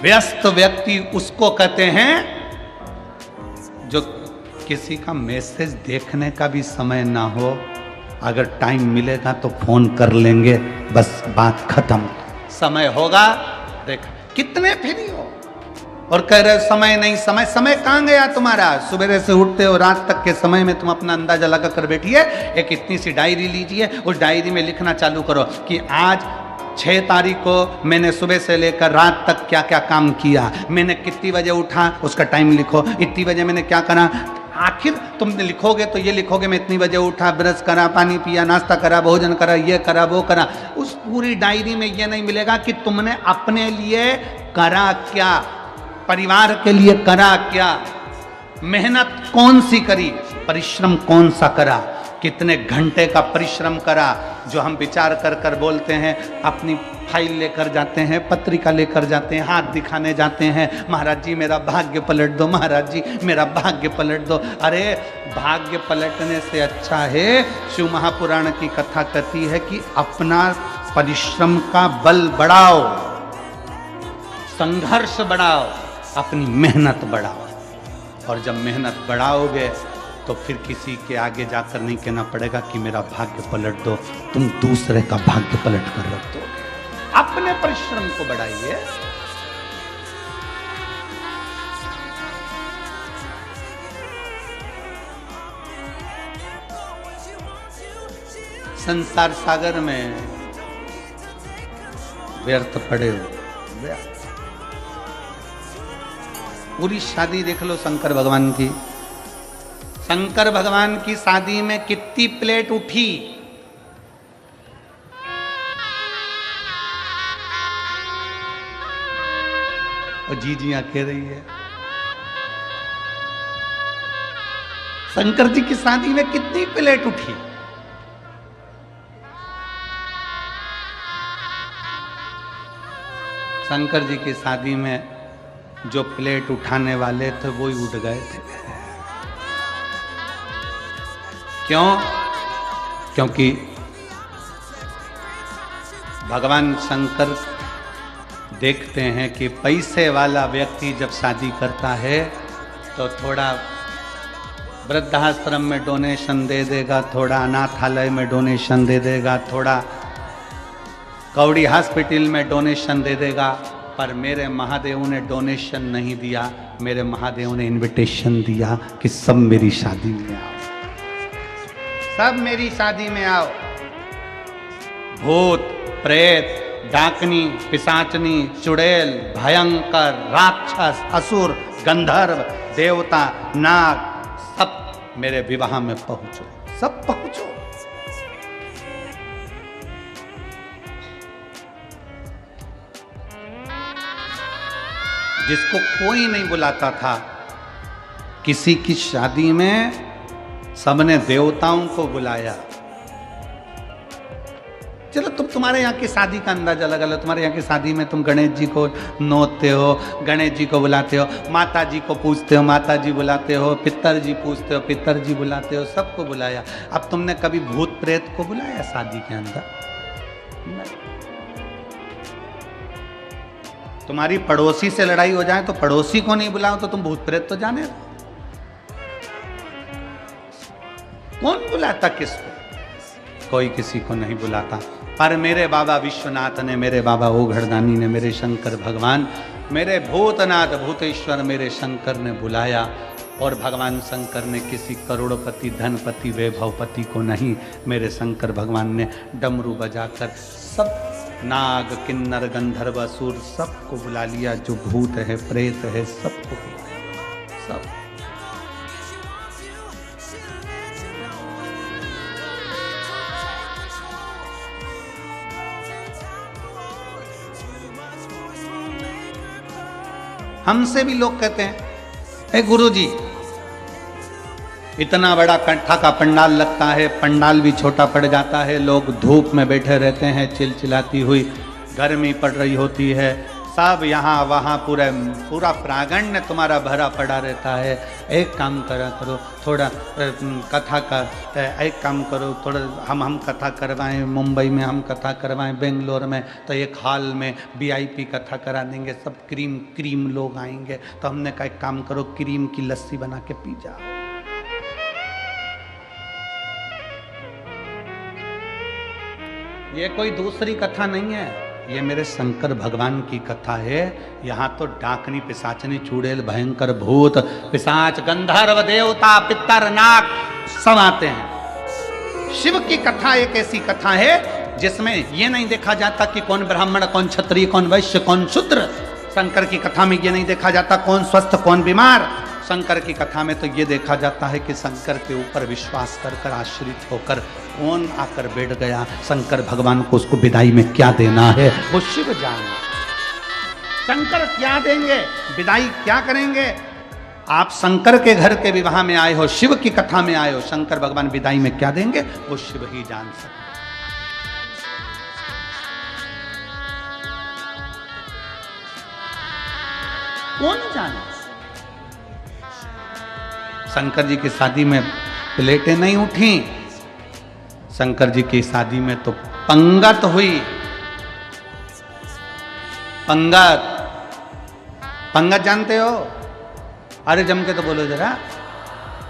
व्यस्त व्यक्ति उसको कहते हैं जो किसी का मैसेज देखने का भी समय ना हो, अगर टाइम मिलेगा तो फोन कर लेंगे, बस बात खत्म। समय होगा, देख कितने फ्री हो, और कह रहे समय नहीं, समय कहाँ गया तुम्हारा? सुबह से उठते हो रात तक के समय में तुम अपना अंदाजा लगा कर बैठिए। एक इतनी सी डायरी लीजिए, उस डायरी में लिखना चालू करो कि आज 6 तारीख को मैंने सुबह से लेकर रात तक क्या क्या काम किया, मैंने कितनी बजे उठा उसका टाइम लिखो, इतनी बजे मैंने क्या करा। आखिर तुम लिखोगे तो ये लिखोगे मैं इतनी बजे उठा, ब्रश करा, पानी पिया, नाश्ता करा, भोजन करा, ये करा, वो करा। उस पूरी डायरी में ये नहीं मिलेगा कि तुमने अपने लिए करा क्या, परिवार के लिए करा क्या, मेहनत कौन सी करी, परिश्रम कौन सा करा, कितने घंटे का परिश्रम करा। जो हम विचार कर कर बोलते हैं, अपनी फाइल लेकर जाते हैं, पत्रिका लेकर जाते हैं, हाथ दिखाने जाते हैं, महाराज जी मेरा भाग्य पलट दो, महाराज जी मेरा भाग्य पलट दो। अरे भाग्य पलटने से अच्छा है, शिव महापुराण की कथा कहती है कि अपना परिश्रम का बल बढ़ाओ, संघर्ष बढ़ाओ, अपनी मेहनत बढ़ाओ। और जब मेहनत बढ़ाओगे तो फिर किसी के आगे जाकर नहीं कहना पड़ेगा कि मेरा भाग्य पलट दो, तुम दूसरे का भाग्य पलट कर रख दो। अपने परिश्रम को बढ़ाइए। संसार सागर में व्यर्थ पड़े हो। पूरी शादी देख लो शंकर भगवान की, शंकर भगवान की शादी में कितनी प्लेट उठी, और जीजियां कह रही है। शंकर जी की शादी में कितनी प्लेट उठी? शंकर जी की शादी में जो प्लेट उठाने वाले थे वो ही उठ गए थे। क्यों? क्योंकि भगवान शंकर देखते हैं कि पैसे वाला व्यक्ति जब शादी करता है तो थोड़ा वृद्धाश्रम में डोनेशन दे देगा, थोड़ा अनाथालय में डोनेशन दे देगा, थोड़ा कौड़ी हॉस्पिटल में डोनेशन दे देगा। पर मेरे महादेव ने डोनेशन नहीं दिया, मेरे महादेव ने इनविटेशन दिया कि सब मेरी शादी में आओ, सब मेरी शादी में आओ। भूत, प्रेत, डाकनी, पिशाचनी, चुड़ैल, भयंकर, राक्षस, असुर, गंधर्व, देवता, नाग, सब मेरे विवाह में पहुंचो, सब पहुंचो। जिसको कोई नहीं बुलाता था, किसी की शादी में सबने देवताओं को बुलाया। चलो तुम्हारे यहाँ की शादी का अंदाजा लगा लो। तुम्हारे यहाँ की शादी में तुम गणेश जी को नोते हो, गणेश जी को बुलाते हो, माता जी को पूछते हो, माता जी बुलाते हो, पितर जी पूछते हो, पितर जी बुलाते हो, सबको बुलाया। अब तुमने कभी भूत प्रेत को बुलाया शादी के अंदर? नहीं। तुम्हारी पड़ोसी से लड़ाई हो जाए तो पड़ोसी को नहीं बुलाओ तो तुम भूत प्रेत तो जाने दो। कौन बुलाता किसको? कोई किसी को नहीं बुलाता। पर मेरे बाबा विश्वनाथ ने, मेरे बाबा ओघड़दानी ने, मेरे शंकर भगवान, मेरे भूतनाथ भूतेश्वर मेरे शंकर ने बुलाया। और भगवान शंकर ने किसी करोड़पति, धनपति, वैभवपति को नहीं, मेरे शंकर भगवान ने डमरू बजाकर सब नाग, किन्नर, गंधर्व, असुर सबको बुला लिया। जो भूत है, प्रेत है, सबको बुलाया, सब। हमसे भी लोग कहते हैं, ए गुरुजी, इतना बड़ा कंठा का पंडाल लगता है, पंडाल भी छोटा पड़ जाता है, लोग धूप में बैठे रहते हैं, चिलचिलाती हुई गर्मी पड़ रही होती है, सब यहाँ वहाँ पूरा प्रांगण तुम्हारा भरा पड़ा रहता है। एक काम करा करो, थोड़ा कथा का एक काम करो, थोड़ा हम कथा करवाएं, मुंबई में हम कथा करवाएं, बेंगलोर में तो एक हॉल में VIP कथा करा देंगे, सब क्रीम लोग आएंगे। तो हमने कहा एक काम करो, क्रीम की लस्सी बना के पी जाओ। ये कोई दूसरी कथा नहीं है, ये मेरे शंकर भगवान की कथा है। यहाँ तो डाकनी, पिशाचनी, चुड़ैल, भयंकर, भूत, पिशाच, गंधर्व, देवता, पितर, नाग सब आते हैं। शिव की कथा एक ऐसी कथा है जिसमें ये नहीं देखा जाता कि कौन ब्राह्मण, कौन क्षत्रिय, कौन वैश्य, कौन शूद्र। शंकर की कथा में ये नहीं देखा जाता कौन स्वस्थ, कौन बीमार। शंकर की कथा में तो ये देखा जाता है कि शंकर के ऊपर विश्वास कर आश्रित होकर कौन आकर बैठ गया, शंकर भगवान को उसको विदाई में क्या देना है वो शिव जाने। शंकर क्या देंगे, विदाई क्या करेंगे। आप शंकर के घर के विवाह में आए हो, शिव की कथा में आए हो, शंकर भगवान विदाई में क्या देंगे वो शिव ही जान सकते। कौन जाने। शंकर जी की शादी में प्लेटें नहीं उठी, शंकर जी की शादी में तो पंगत हुई। पंगत जानते हो? अरे जम के तो बोलो जरा।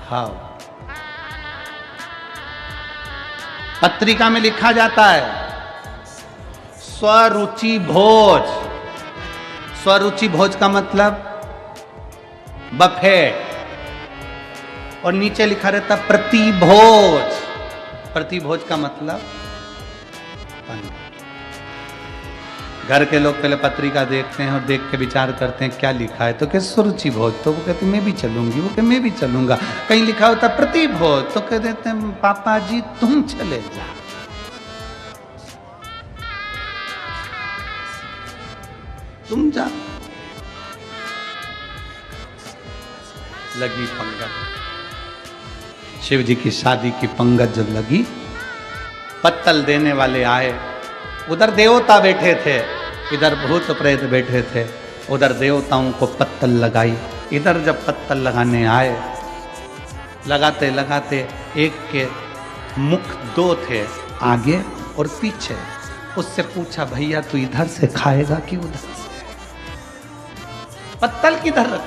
हाँ, पत्रिका में लिखा जाता है स्वरुचि भोज। स्वरुचि भोज का मतलब बफे, और नीचे लिखा रहता प्रतिभोज। प्रतिभोज का मतलब घर के लोग पहले पत्रिका देखते हैं और देख के विचार करते हैं क्या लिखा है, तो कहते सुरुचि भोज, तो वो कहते मैं भी चलूंगी, वो कहते मैं भी चलूंगा। कहीं लिखा होता प्रतिभोज तो कह देते हैं पापा जी तुम चले जा। तुम जा। लगी पंगत। शिव जी की शादी की पंगत जब लगी, पत्तल देने वाले आए। उधर देवता बैठे थे, इधर भूत प्रेत बैठे थे। उधर देवताओं को पत्तल लगाई, इधर जब पत्तल लगाने आए, लगाते लगाते एक के मुख दो थे, आगे और पीछे। उससे पूछा, भैया तू इधर से खाएगा कि उधर से? पत्तल किधर रख?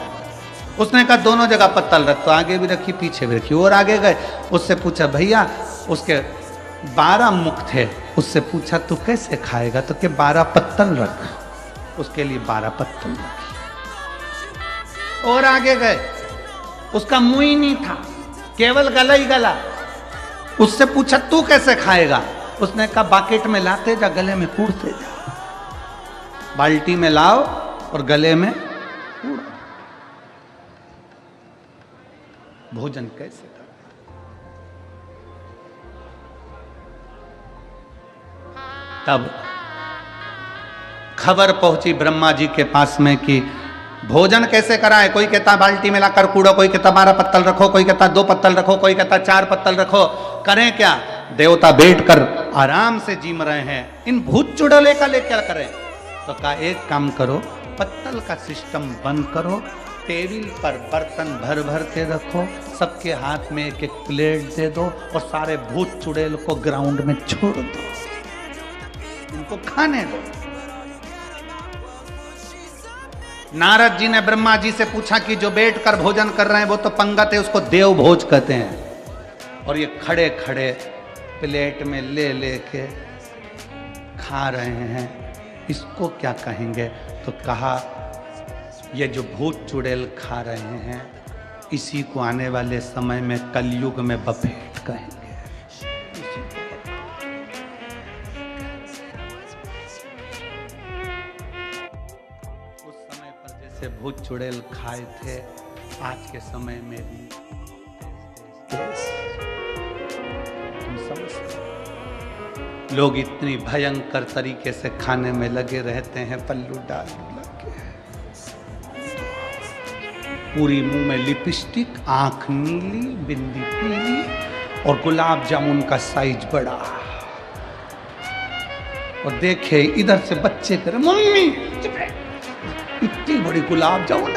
उसने कहा दोनों जगह पत्तल रख। तो आगे भी रखी, पीछे भी रखी, और आगे गए। उससे पूछा, भैया उसके 12 मुख थे। उससे पूछा तू कैसे खाएगा? तो के 12 पत्तल रख। उसके लिए 12 पत्तल रखी। और आगे गए, उसका मुंह ही नहीं था, केवल गला ही गला। उससे पूछा तू कैसे खाएगा? उसने कहा बाकेट में लाते जा, गले में कूड़ते जा। बाल्टी में लाओ और गले में कूड़ो। भोजन कैसे कर? तब खबर पहुंची ब्रह्मा जी के पास में कि भोजन कैसे कराए। कोई कहता बाल्टी में लाकर कूड़ो, कोई कहता 12 पत्तल रखो, कोई कहता 2 पत्तल रखो, कोई कहता 4 पत्तल रखो। करें क्या? देवता बैठकर आराम से जीम रहे हैं, इन भूत चुड़ैले का ले क्या करें? तो कहा एक काम करो, पत्तल का सिस्टम बंद करो, टेबल पर बर्तन भर भर के रखो, सबके हाथ में एक एक प्लेट दे दो और सारे भूत चुड़ैल को ग्राउंड में छोड़ दो, उनको खाने दो। नारद जी ने ब्रह्मा जी से पूछा कि जो बैठकर भोजन कर रहे हैं वो तो पंगत है, उसको देव भोज कहते हैं, और ये खड़े खड़े प्लेट में ले लेके खा रहे हैं, इसको क्या कहेंगे? तो कहा ये जो भूत चुड़ैल खा रहे हैं, इसी को आने वाले समय में कलयुग में बफेट कहेंगे। से भूत चुड़ैल खाए थे, आज के समय में भी तुम समझते? लोग इतनी भयंकर तरीके से खाने में लगे रहते हैं, पल्लू डाल लगे, पूरी मुंह में लिपस्टिक, आंख नीली, बिंदी पीली, और गुलाब जामुन का साइज बड़ा। और देखे इधर से बच्चे करे, मम्मी इतनी बड़ी गुलाब जामुन।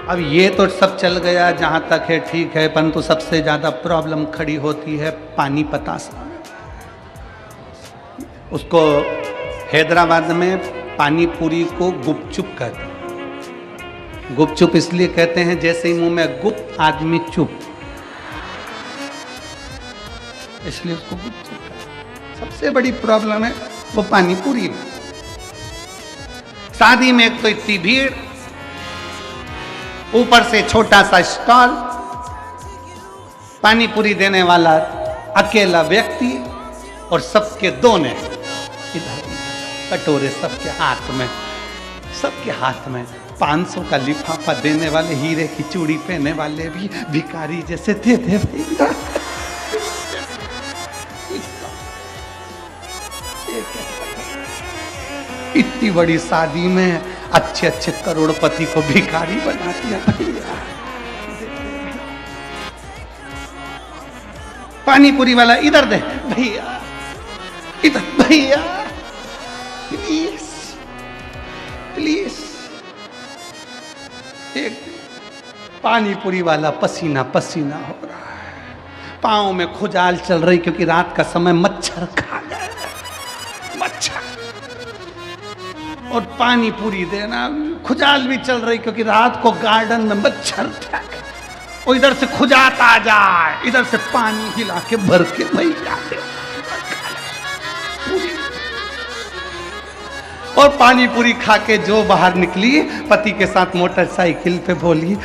अब ये तो सब चल गया जहां तक है, ठीक है, परंतु सबसे ज्यादा प्रॉब्लम खड़ी होती है पानी पतासा। उसको हैदराबाद में पानी पूरी को गुपचुप कहते हैं। गुपचुप इसलिए कहते हैं जैसे ही मुंह में गुप, आदमी चुप, इसलिए उसको गुपचुप। सबसे बड़ी प्रॉब्लम है वो पानी पूरी में। शादी में एक तो इतनी भीड़, ऊपर से छोटा सा स्टॉल, पानी पूरी देने वाला अकेला व्यक्ति, और सबके दोने इधर कटोरे सबके हाथ में 500 का लिफाफा देने वाले, हीरे की चूड़ी पहने वाले भी भिखारी जैसे थे भैया। इतनी बड़ी शादी में अच्छे अच्छे करोड़पति को भिखारी बना दिया भैया। पानी पूरी वाला इधर दे भैया, इधर भैया, प्लीज प्लीज। एक पानी पूरी वाला पसीना पसीना हो रहा है, पाँव में खुजाल चल रही, क्योंकि रात का समय मच्छर खा गए, मच्छर। और पानी पूरी देना, खुजाल भी चल रही, क्योंकि रात को गार्डन में मच्छर था। और इधर से खुजाता जाए, इधर से पानी हिला के भर के भैया दे। और पानी पूरी खा के जो बाहर निकली, पति के साथ मोटरसाइकिल पे बोली,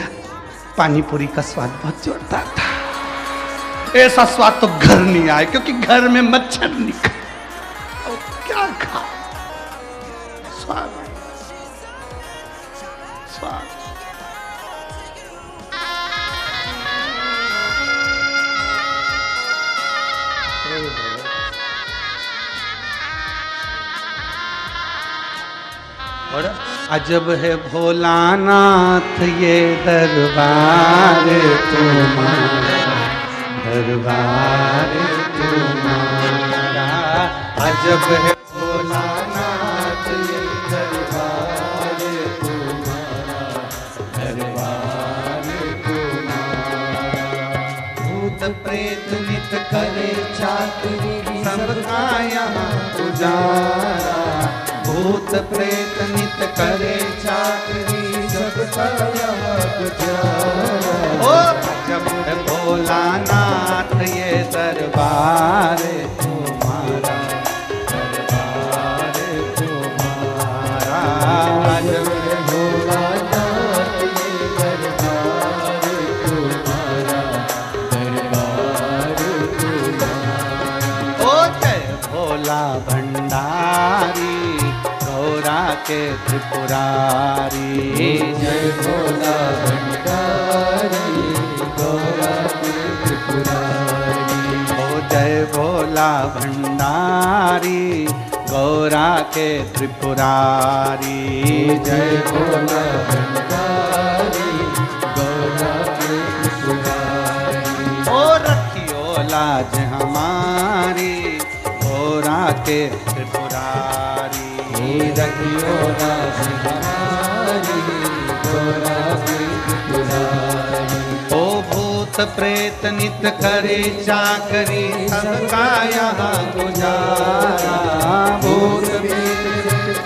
पानी पूरी का स्वाद बहुत जोरदार था, ऐसा स्वाद तो घर नहीं आए, क्योंकि घर में मच्छर नहीं खा। और क्या खा? स्वाद स्वाद। और अजब है भोलानाथ ये दरबार तुम्हारा, दरबार तुम्हारा। अजब है भोलानाथ ये दरबार तुम्हारा, दरबार तुम्हारा। भूत प्रेत नित करे चाकरी सबका यहाँ गुजारा, भूत प्रेत नित करे चाकरी सबका यहाँ गुजारा। ओ जब है भोलानाथ ये दरबार तुम्हारा, दरबार तुम्हारा। जब है भोलानाथ ये दरबार तुम्हारा, दरबार तुम्हारा। ओ जय भोला भंडारी गौरा के त्रिपुरारी, जय भोला भंडारी गौरा के त्रिपुरारी। ओ जय भोला भंडारी गौरा के त्रिपुरारी, जय भोला भंडारी गौरा के त्रिपुरारी। ओ रखियो लाज हमारी गौरा के त्रिपुरारी, रखियो लाज हमारी गौरा के त्रिपुरारी। ओ भूत प्रेत नित करे चाकरी सबका यहाँ गुजारा, भूत प्रेत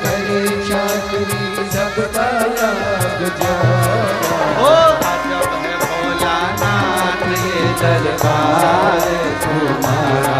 करे चाकरी सबका यहाँ गुजारा। ओ अजब है भोलानाथ ये दरबार तुम्हारा,